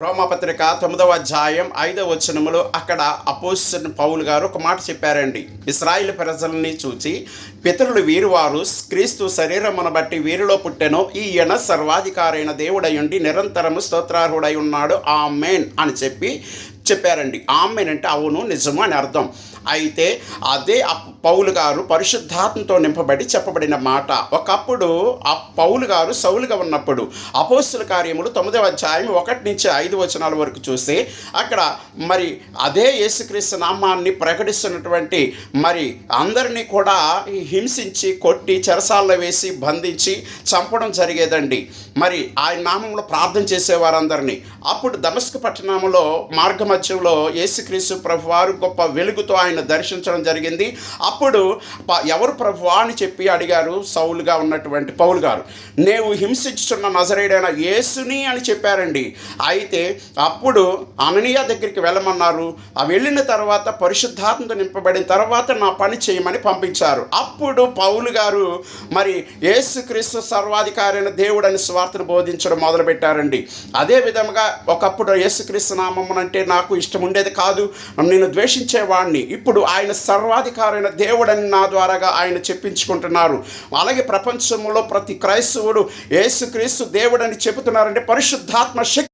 రోమాపత్రిక 9వ అధ్యాయం 5వ వచనములో అక్కడ అపోస్తలుడైన పౌలు గారు ఒక మాట చెప్పారండి. ఇశ్రాయేలు ప్రజల్ని చూచి, పితరులు వీరువారు, క్రీస్తు శరీరమును బట్టి వీరిలో పుట్టెను, ఈయన సర్వాధికారైన దేవుడయుండి నిరంతరము స్తోత్రార్హుడై ఉన్నాడు, ఆమేన్ అని చెప్పారండి. ఆమేన్ అంటే అవును, నిజము అని అర్థం. అయితే అదే పౌలు గారు పరిశుద్ధాత్మతో నింపబడి చెప్పబడిన మాట. ఒకప్పుడు ఆ పౌలు గారు సౌలుగా ఉన్నప్పుడు అపోస్తల కార్యములు 9వ అధ్యాయం 1 నుంచి 5 వచనాల వరకు చూస్తే అక్కడ మరి అదే యేసుక్రీస్తు నామాన్ని ప్రకటిస్తున్నటువంటి మరి అందరినీ కూడా హింసించి కొట్టి చెరసాల్లో వేసి బంధించి చంపడం జరిగేదండి. మరి ఆయన నామంలో ప్రార్థన చేసేవారందరినీ. అప్పుడు దమస్కు పట్టణంలో మార్గమధ్యంలో యేసుక్రీస్తు ప్రభువారు గొప్ప వెలుగుతో ఆయన దర్శించడం జరిగింది. అప్పుడు ఎవరు ప్రభువా అని చెప్పి అడిగారు సౌలుగా ఉన్నటువంటి పౌలు గారు. నేను హింసించుచున్న నజరేయుడైన యేసుని అని చెప్పారండి. అయితే అప్పుడు అననీయ దగ్గరికి వెళ్ళమన్నారు. ఆ వెళ్ళిన తర్వాత పరిశుద్ధాత్మతో నింపబడిన తర్వాత నా పని చేయమని పంపించారు. అప్పుడు పౌలు గారు మరి యేసుక్రీస్తు సర్వాధికారైన దేవుడని స్వార్థను బోధించడం మొదలుపెట్టారండి. అదే విధంగా ఒకప్పుడు యేసుక్రీస్తు నామమునంటే నాకు ఇష్టం ఉండేది కాదు, నేను ద్వేషించేవాడిని. ఇప్పుడు ఆయన సర్వాధికారైన దేవుడని నా ద్వారాగా ఆయన చెప్పించుకుంటున్నారు. అలాగే ప్రపంచంలో ప్రతి క్రైస్తవుడు యేసుక్రీస్తు దేవుడని చెబుతున్నారంటే పరిశుద్ధాత్మ శక్తి